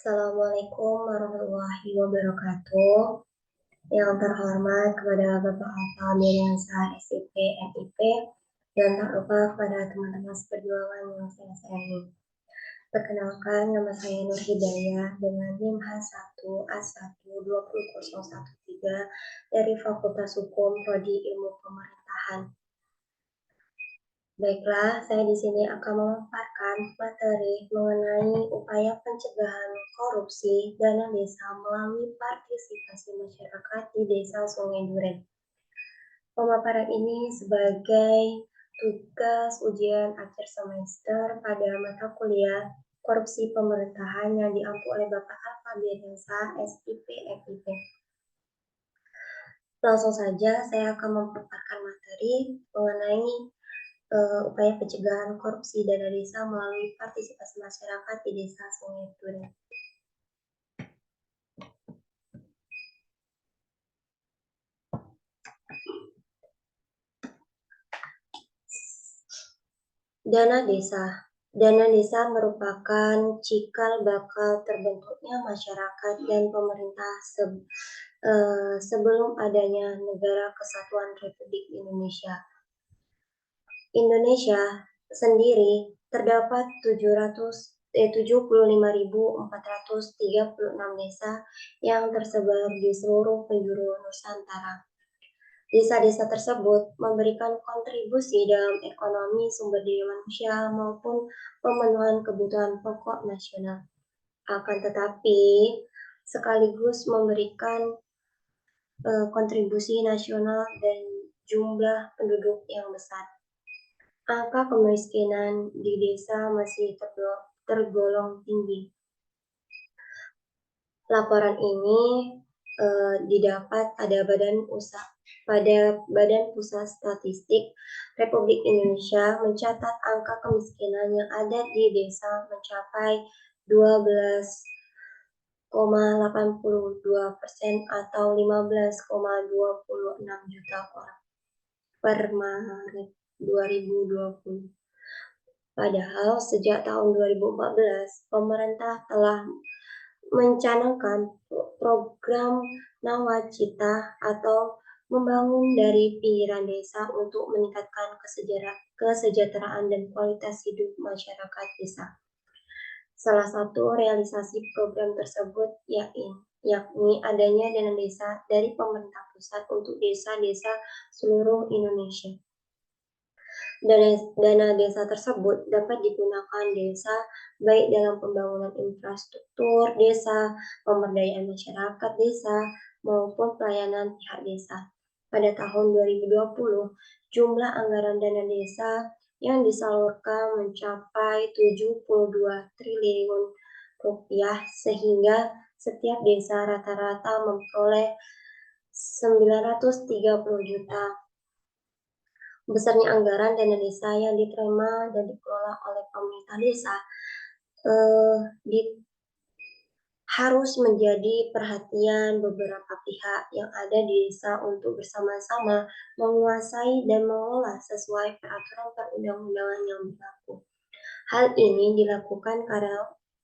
Assalamualaikum warahmatullahi wabarakatuh. Yang terhormat kepada Bapak Alfa Miriansa SIP MIP dan tak lupa kepada teman-teman seperjuangan yang saya sayangi. Perkenalkan, nama saya Nur Hidayah dengan NIM H1A1200013 dari Fakultas Hukum Prodi Ilmu Pemerintahan. Baiklah, saya di sini akan memaparkan materi mengenai upaya pencegahan korupsi dana desa melalui partisipasi masyarakat di Desa Sungai Duren. Pemaparan ini sebagai tugas ujian akhir semester pada mata kuliah Korupsi Pemerintahan yang diampu oleh Bapak Alfa Miriansa SIP MIP. Langsung saja saya akan memaparkan materi mengenai upaya pencegahan korupsi dana desa melalui partisipasi masyarakat di Desa Sungai Duren. Dana desa merupakan cikal bakal terbentuknya masyarakat dan pemerintah sebelum adanya Negara Kesatuan Republik Indonesia. Indonesia sendiri terdapat 75.436 desa yang tersebar di seluruh penjuru Nusantara. Desa-desa tersebut memberikan kontribusi dalam ekonomi sumber daya manusia maupun pemenuhan kebutuhan pokok nasional. Akan tetapi, sekaligus memberikan kontribusi nasional dan jumlah penduduk yang besar. Angka kemiskinan di desa masih tergolong tinggi. Laporan ini didapat pada Badan Pusat Statistik Republik Indonesia mencatat angka kemiskinan yang ada di desa mencapai 12,82% atau 15,26 juta orang per Maret 2020. Padahal sejak tahun 2014, pemerintah telah mencanangkan program Nawacita atau membangun dari pinggiran desa untuk meningkatkan kesejahteraan dan kualitas hidup masyarakat desa. Salah satu realisasi program tersebut yakni adanya dana desa dari pemerintah pusat untuk desa-desa seluruh Indonesia. Dana desa tersebut dapat digunakan desa baik dalam pembangunan infrastruktur desa, pemberdayaan masyarakat desa, maupun pelayanan pihak desa. Pada tahun 2020, jumlah anggaran dana desa yang disalurkan mencapai 72 triliun rupiah sehingga setiap desa rata-rata memperoleh 930 juta. Besarnya anggaran dana desa yang diterima dan dikelola oleh pemerintah desa harus menjadi perhatian beberapa pihak yang ada di desa untuk bersama-sama menguasai dan mengelola sesuai peraturan perundang-undangan yang berlaku. Hal ini dilakukan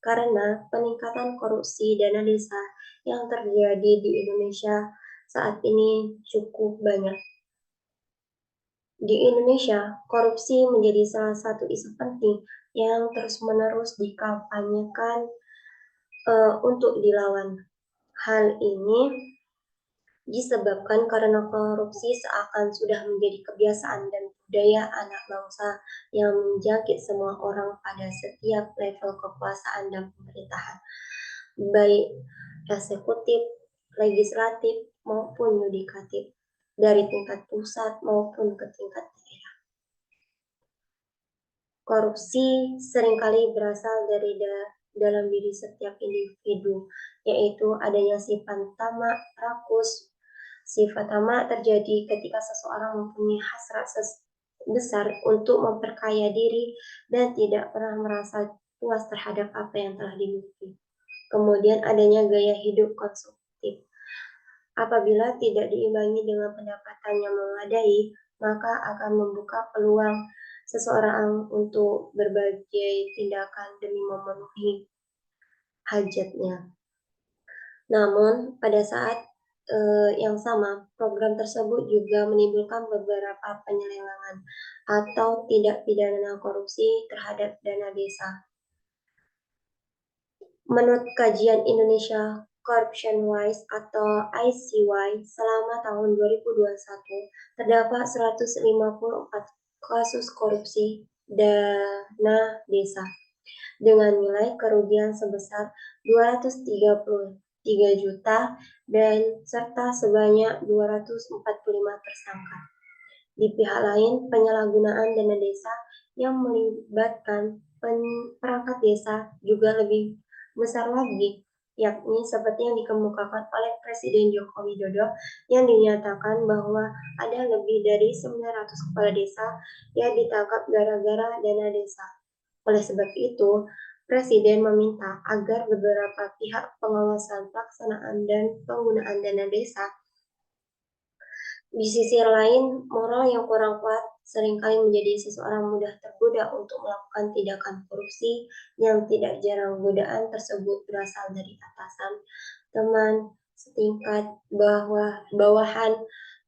karena peningkatan korupsi dana desa yang terjadi di Indonesia saat ini cukup banyak. Di Indonesia, korupsi menjadi salah satu isu penting yang terus-menerus dikampanyekan untuk dilawan. Hal ini disebabkan karena korupsi seakan sudah menjadi kebiasaan dan budaya anak bangsa yang menjangkit semua orang pada setiap level kekuasaan dan pemerintahan, baik eksekutif, legislatif, maupun yudikatif, dari tingkat pusat maupun ke tingkat daerah. Korupsi seringkali berasal dari dalam diri setiap individu, yaitu adanya sifat tamak rakus. Sifat tamak terjadi ketika seseorang mempunyai hasrat besar untuk memperkaya diri dan tidak pernah merasa puas terhadap apa yang telah dimiliki. Kemudian adanya gaya hidup konsumtif. Apabila tidak diimbangi dengan pendapatan yang memadai, maka akan membuka peluang seseorang untuk berbagai tindakan demi memenuhi hajatnya. Namun, pada saat yang sama, program tersebut juga menimbulkan beberapa penyelewengan atau tindak pidana korupsi terhadap dana desa. Menurut kajian Indonesia Corruption Watch atau ICY, selama tahun 2021 terdapat 154 kasus korupsi dana desa dengan nilai kerugian sebesar 233 juta dan serta sebanyak 245 tersangka. Di pihak lain, penyalahgunaan dana desa yang melibatkan perangkat desa juga lebih besar lagi, yakni seperti yang dikemukakan oleh Presiden Joko Widodo yang dinyatakan bahwa ada lebih dari 900 kepala desa yang ditangkap gara-gara dana desa. Oleh sebab itu, Presiden meminta agar beberapa pihak pengawasan pelaksanaan dan penggunaan dana desa. Di sisi lain, moral yang kurang kuat seringkali menjadi seseorang mudah tergoda untuk melakukan tindakan korupsi yang tidak jarang godaan tersebut berasal dari atasan, teman, setingkat, bawahan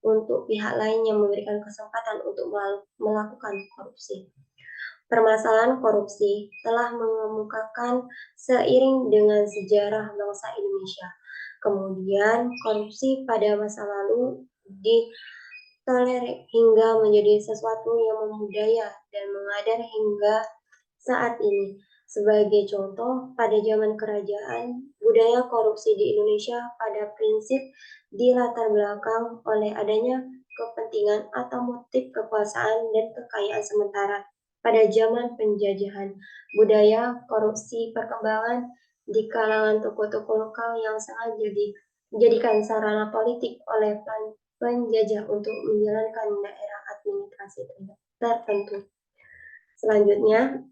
untuk pihak lain yang memberikan kesempatan untuk melakukan korupsi. Permasalahan korupsi telah mengemukakan seiring dengan sejarah bangsa Indonesia. Kemudian, korupsi pada masa lalu ditolerir hingga menjadi sesuatu yang membudaya dan mengadar hingga saat ini. Sebagai contoh, pada zaman kerajaan, budaya korupsi di Indonesia pada prinsip dilatar belakang oleh adanya kepentingan atau motif kekuasaan dan kekayaan sementara. Pada zaman penjajahan, budaya korupsi perkembangan di kalangan tokoh-tokoh lokal yang sengaja dijadikan sarana politik oleh penjajah untuk menjalankan daerah administrasi tertentu. Selanjutnya,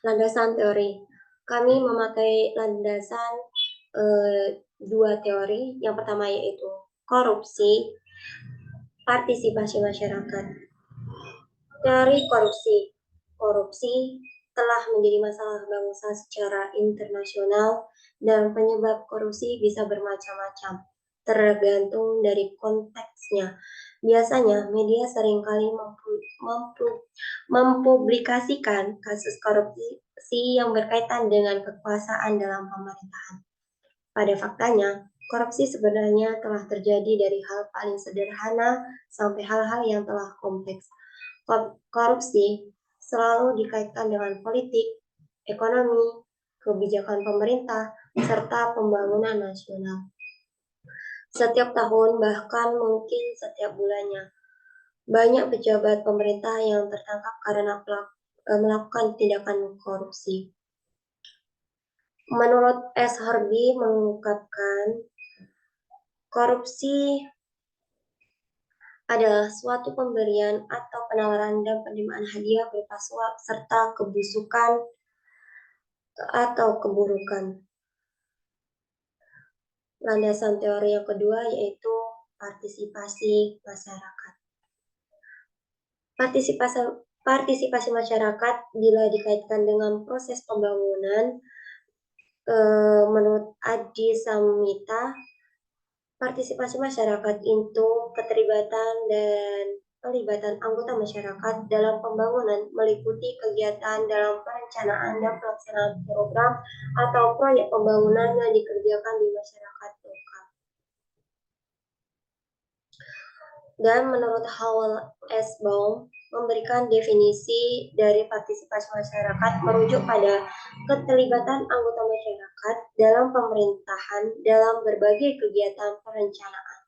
landasan teori. Kami memakai landasan dua teori. Yang pertama yaitu korupsi, partisipasi masyarakat. Teori korupsi. Korupsi telah menjadi masalah bangsa secara internasional dan penyebab korupsi bisa bermacam-macam, tergantung dari konteksnya. Biasanya, media seringkali mempublikasikan kasus korupsi yang berkaitan dengan kekuasaan dalam pemerintahan. Pada faktanya, korupsi sebenarnya telah terjadi dari hal paling sederhana sampai hal-hal yang telah kompleks. Korupsi selalu dikaitkan dengan politik, ekonomi, kebijakan pemerintah, serta pembangunan nasional. Setiap tahun, bahkan mungkin setiap bulannya, banyak pejabat pemerintah yang tertangkap karena melakukan tindakan korupsi. Menurut S. Harvey mengungkapkan, korupsi adalah suatu pemberian atau penawaran dan penerimaan hadiah berupa suap serta kebusukan atau keburukan. Landasan teori yang kedua yaitu partisipasi masyarakat. Partisipasi masyarakat bila dikaitkan dengan proses pembangunan, menurut Adi Samhita, partisipasi masyarakat itu keterlibatan dan pelibatan anggota masyarakat dalam pembangunan meliputi kegiatan dalam perencanaan dan pelaksanaan program atau proyek pembangunan yang dikerjakan di masyarakat lokal. Dan menurut Howell S. Baum, memberikan definisi dari partisipasi masyarakat merujuk pada keterlibatan anggota masyarakat dalam pemerintahan dalam berbagai kegiatan perencanaan,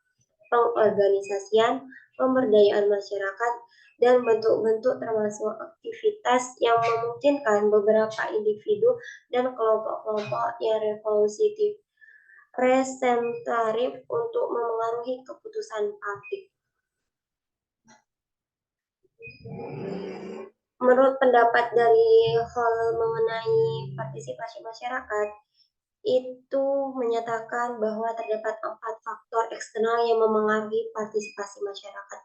pengorganisasian, pemberdayaan masyarakat, dan bentuk-bentuk termasuk aktivitas yang memungkinkan beberapa individu dan kelompok-kelompok yang representatif untuk memengaruhi keputusan publik. Menurut pendapat dari Hall mengenai partisipasi masyarakat, itu menyatakan bahwa terdapat 4 faktor eksternal yang memengaruhi partisipasi masyarakat.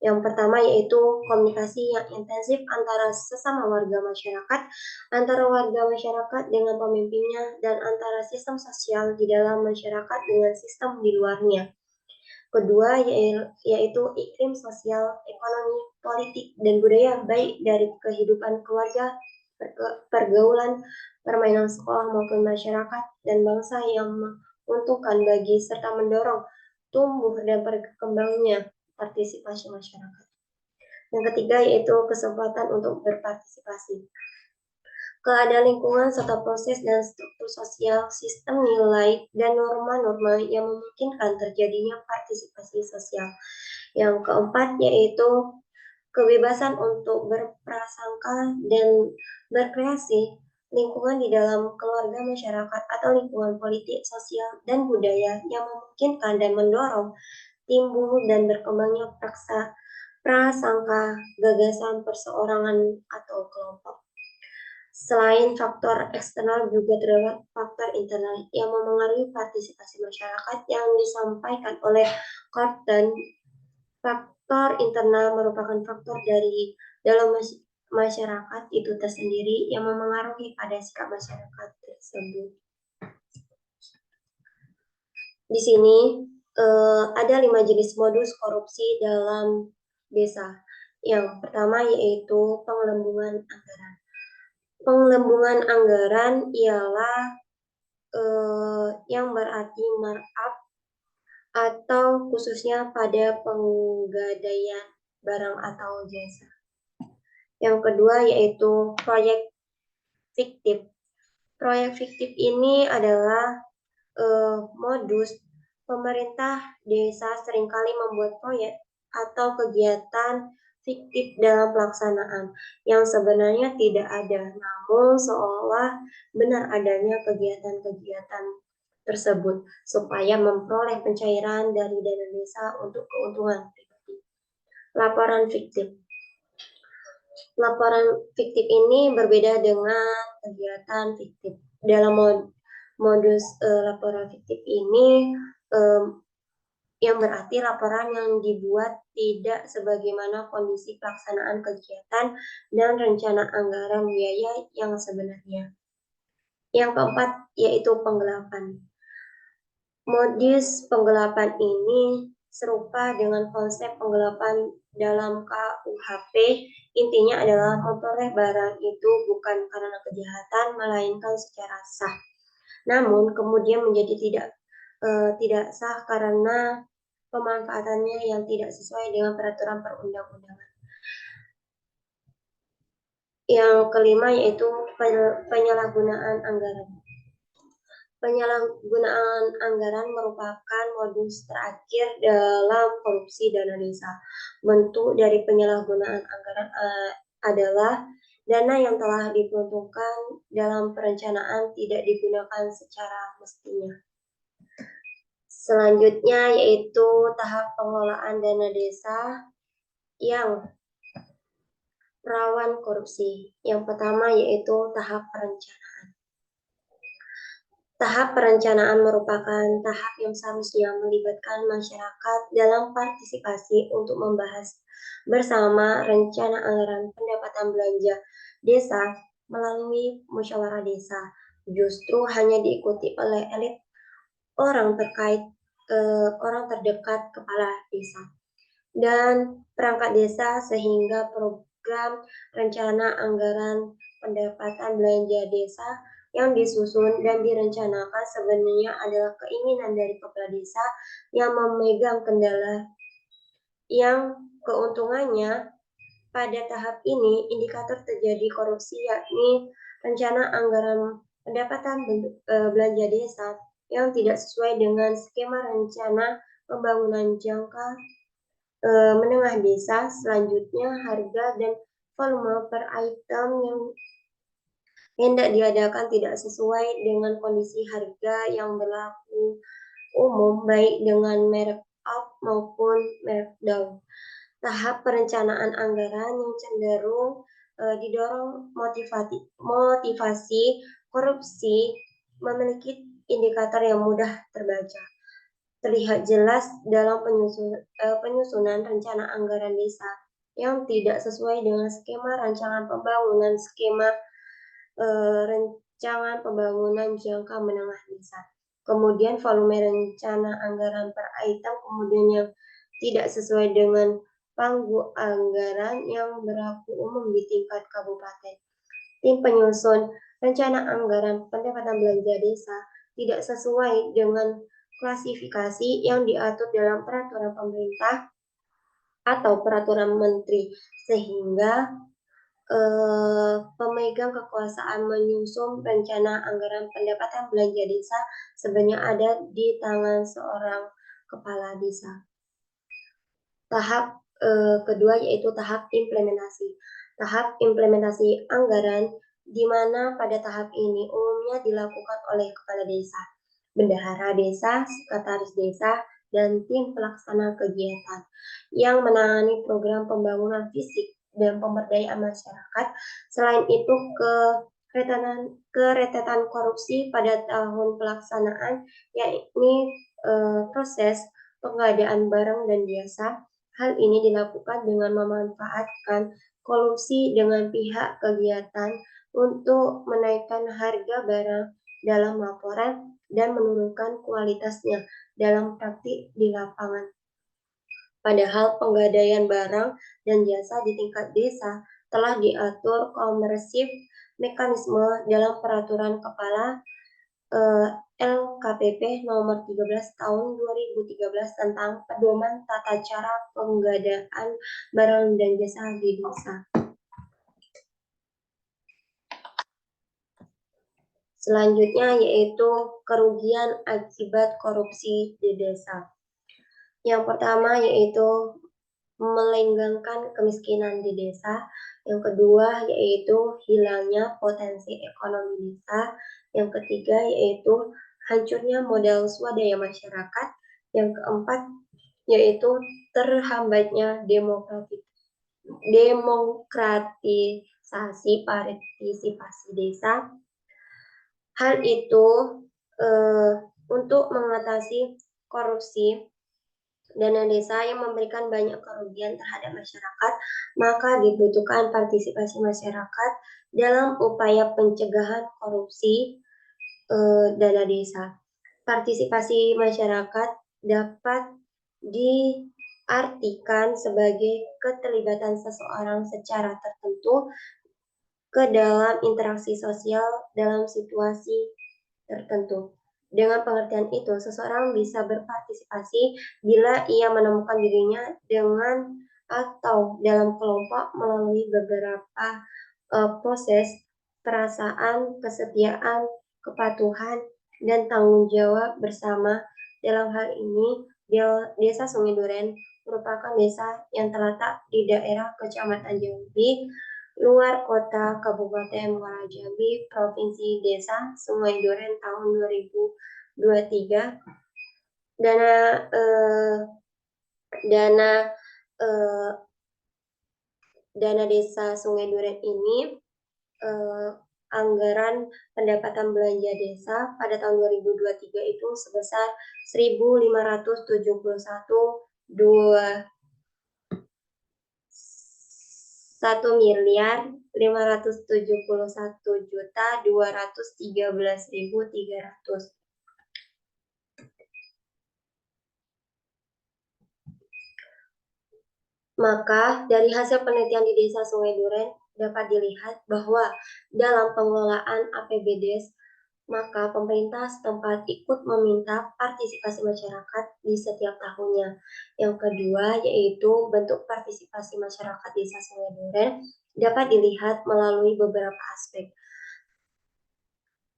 Yang pertama yaitu komunikasi yang intensif antara sesama warga masyarakat, antara warga masyarakat dengan pemimpinnya, dan antara sistem sosial di dalam masyarakat dengan sistem di luarnya. Kedua yaitu iklim sosial, ekonomi, politik, dan budaya baik dari kehidupan keluarga, pergaulan, permainan sekolah maupun masyarakat dan bangsa yang menguntungkan bagi serta mendorong tumbuh dan berkembangnya partisipasi masyarakat. Yang ketiga yaitu kesempatan untuk berpartisipasi. Keadaan lingkungan serta proses dan struktur sosial, sistem nilai, dan norma-norma yang memungkinkan terjadinya partisipasi sosial. Yang keempat yaitu kebebasan untuk berprasangka dan berkreasi, lingkungan di dalam keluarga masyarakat atau lingkungan politik, sosial, dan budaya yang memungkinkan dan mendorong timbul dan berkembangnya prasangka, gagasan perseorangan atau kelompok. Selain faktor eksternal juga terdapat faktor internal yang memengaruhi partisipasi masyarakat yang disampaikan oleh Carlton. Faktor internal merupakan faktor dari dalam masyarakat itu tersendiri yang memengaruhi pada sikap masyarakat tersebut. Di sini ada 5 jenis modus korupsi dalam desa. Yang pertama yaitu pengelembungan anggaran. Pengelembungan anggaran ialah yang berarti markup atau khususnya pada penggadaian barang atau jasa. Yang kedua yaitu proyek fiktif. Proyek fiktif ini adalah modus pemerintah desa seringkali membuat proyek atau kegiatan fiktif dalam pelaksanaan yang sebenarnya tidak ada, namun seolah benar adanya kegiatan-kegiatan tersebut supaya memperoleh pencairan dari dana desa untuk keuntungan pribadi. Laporan fiktif. Laporan fiktif ini berbeda dengan kegiatan fiktif. Dalam modus laporan fiktif ini yang berarti laporan yang dibuat tidak sebagaimana kondisi pelaksanaan kegiatan dan rencana anggaran biaya yang sebenarnya. Yang keempat yaitu penggelapan. Modus penggelapan ini serupa dengan konsep penggelapan dalam KUHP. Intinya adalah memperoleh barang itu bukan karena kejahatan melainkan secara sah. Namun kemudian menjadi tidak sah karena pemanfaatannya yang tidak sesuai dengan peraturan perundang-undangan. Yang kelima yaitu penyalahgunaan anggaran. Penyalahgunaan anggaran merupakan modus terakhir dalam korupsi dana desa. Bentuk dari penyalahgunaan anggaran adalah dana yang telah diperuntukkan dalam perencanaan tidak digunakan secara mestinya. Selanjutnya yaitu tahap pengelolaan dana desa yang rawan korupsi. Yang pertama yaitu tahap perencanaan. Tahap perencanaan merupakan tahap yang seharusnya melibatkan masyarakat dalam partisipasi untuk membahas bersama rencana anggaran pendapatan belanja desa melalui musyawarah desa. Justru hanya diikuti oleh elit orang terdekat kepala desa dan perangkat desa sehingga program rencana anggaran pendapatan belanja desa yang disusun dan direncanakan sebenarnya adalah keinginan dari kepala desa yang memegang kendala yang keuntungannya pada tahap ini indikator terjadi korupsi yakni rencana anggaran pendapatan belanja desa yang tidak sesuai dengan skema rencana pembangunan jangka menengah desa. Selanjutnya harga dan volume per item yang hendak diadakan tidak sesuai dengan kondisi harga yang berlaku umum baik dengan merek up maupun merek down. Tahap perencanaan anggaran yang cenderung didorong motivasi korupsi memiliki indikator yang mudah terbaca. terlihat jelas dalam penyusunan rencana anggaran desa yang tidak sesuai dengan skema rancangan pembangunan, skema rancangan pembangunan jangka menengah desa. Kemudian volume rencana anggaran per item, kemudian yang tidak sesuai dengan panggu anggaran yang berlaku umum di tingkat kabupaten. Tim penyusun rencana anggaran pendapatan belanja desa tidak sesuai dengan klasifikasi yang diatur dalam peraturan pemerintah atau peraturan menteri, sehingga pemegang kekuasaan menyusun rencana anggaran pendapatan belanja desa sebenarnya ada di tangan seorang kepala desa. Tahap kedua yaitu tahap implementasi. Tahap implementasi anggaran di mana pada tahap ini umumnya dilakukan oleh kepala desa, bendahara desa, sekretaris desa, dan tim pelaksana kegiatan yang menangani program pembangunan fisik dan pemberdayaan masyarakat. Selain itu, kerentetan korupsi pada tahun pelaksanaan, yakni proses pengadaan barang dan jasa. Hal ini dilakukan dengan memanfaatkan kolusi dengan pihak kegiatan untuk menaikkan harga barang dalam laporan dan menurunkan kualitasnya dalam praktik di lapangan. Padahal penggadaian barang dan jasa di tingkat desa telah diatur komersif mekanisme dalam peraturan kepala LKPP nomor 13 tahun 2013 tentang pedoman tata cara penggadaan barang dan jasa di desa. Selanjutnya yaitu kerugian akibat korupsi di desa. Yang pertama yaitu melenggangkan kemiskinan di desa. Yang kedua yaitu hilangnya potensi ekonomi desa. Yang ketiga yaitu hancurnya modal swadaya masyarakat. Yang keempat yaitu terhambatnya demokratisasi partisipasi desa. Hal itu untuk mengatasi korupsi dana desa yang memberikan banyak kerugian terhadap masyarakat, maka dibutuhkan partisipasi masyarakat dalam upaya pencegahan korupsi dana desa. Partisipasi masyarakat dapat diartikan sebagai keterlibatan seseorang secara tertentu ke dalam interaksi sosial dalam situasi tertentu. Dengan pengertian itu, seseorang bisa berpartisipasi bila ia menemukan dirinya dengan atau dalam kelompok melalui beberapa proses perasaan, kesetiaan, kepatuhan, dan tanggung jawab bersama. Dalam hal ini, Desa Sungai Duren merupakan desa yang terletak di daerah Kecamatan Jambi, luar kota Kabupaten Muara Jambi, Provinsi Desa Sungai Duren tahun 2023. Dana desa Sungai Duren ini anggaran pendapatan belanja desa pada tahun 2023 itu sebesar 1.571.213.300. Maka dari hasil penelitian di Desa Sungai Duren dapat dilihat bahwa dalam pengelolaan APBDes, maka pemerintah setempat ikut meminta partisipasi masyarakat di setiap tahunnya. Yang kedua yaitu bentuk partisipasi masyarakat Desa Sungai Duren dapat dilihat melalui beberapa aspek.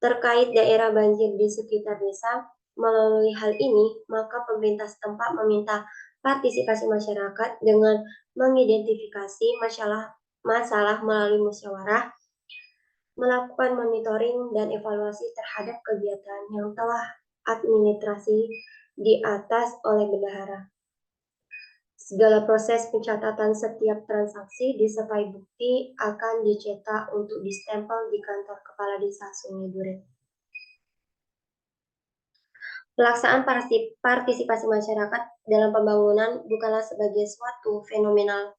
Terkait daerah banjir di sekitar desa, melalui hal ini, maka pemerintah setempat meminta partisipasi masyarakat dengan mengidentifikasi masalah melalui musyawarah, melakukan monitoring dan evaluasi terhadap kegiatan yang telah administrasi di atas oleh bendahara. Segala proses pencatatan setiap transaksi disertai bukti akan dicetak untuk distempel di kantor kepala desa Sungai Duren. Pelaksanaan partisipasi masyarakat dalam pembangunan bukanlah sebagai suatu fenomena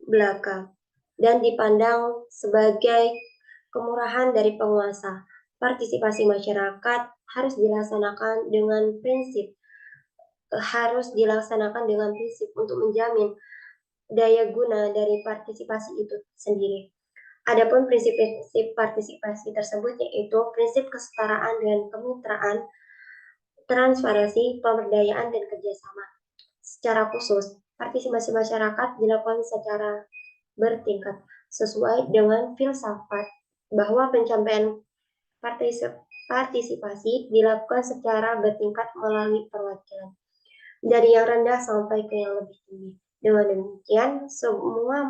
belaka dan dipandang sebagai kemurahan dari penguasa. Partisipasi masyarakat harus dilaksanakan dengan prinsip untuk menjamin daya guna dari partisipasi itu sendiri. Adapun prinsip-prinsip partisipasi tersebut yaitu prinsip kesetaraan dan kemitraan, transparansi, pemberdayaan, dan kerjasama. Secara khusus, partisipasi masyarakat dilakukan secara bertingkat sesuai dengan filsafat bahwa pencapaian partisipasi dilakukan secara bertingkat melalui perwakilan dari yang rendah sampai ke yang lebih tinggi. Dengan demikian, semua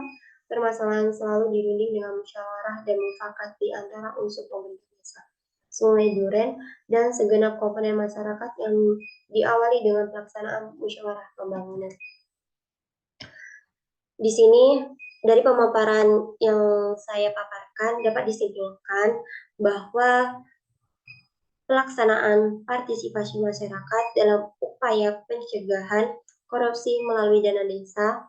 permasalahan selalu dirunding dengan musyawarah dan mufakat di antara unsur pemerintah desa, Sungai Duren, dan segenap komponen masyarakat yang diawali dengan pelaksanaan musyawarah pembangunan. Di sini, dari pemaparan yang saya paparkan, dapat disimpulkan bahwa pelaksanaan partisipasi masyarakat dalam upaya pencegahan korupsi melalui dana desa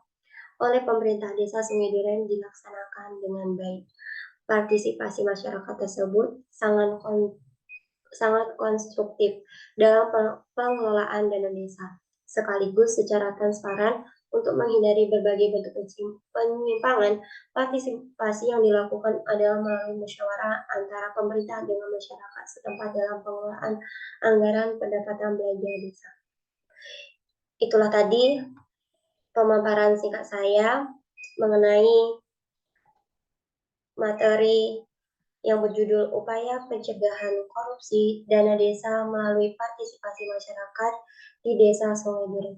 oleh pemerintah desa Sungai Duren dilaksanakan dengan baik. Partisipasi masyarakat tersebut sangat konstruktif dalam pengelolaan dana desa, sekaligus secara transparan untuk menghindari berbagai bentuk penyimpangan. Partisipasi yang dilakukan adalah melalui musyawarah antara pemerintah dengan masyarakat setempat dalam pengelolaan anggaran pendapatan belanja desa. Itulah tadi pemaparan singkat saya mengenai materi yang berjudul Upaya Pencegahan Korupsi Dana Desa Melalui Partisipasi Masyarakat di Desa Sungai Duren.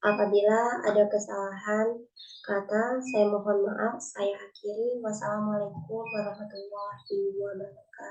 Apabila ada kesalahan kata, saya mohon maaf. Saya akhiri. Wassalamualaikum warahmatullahi wabarakatuh.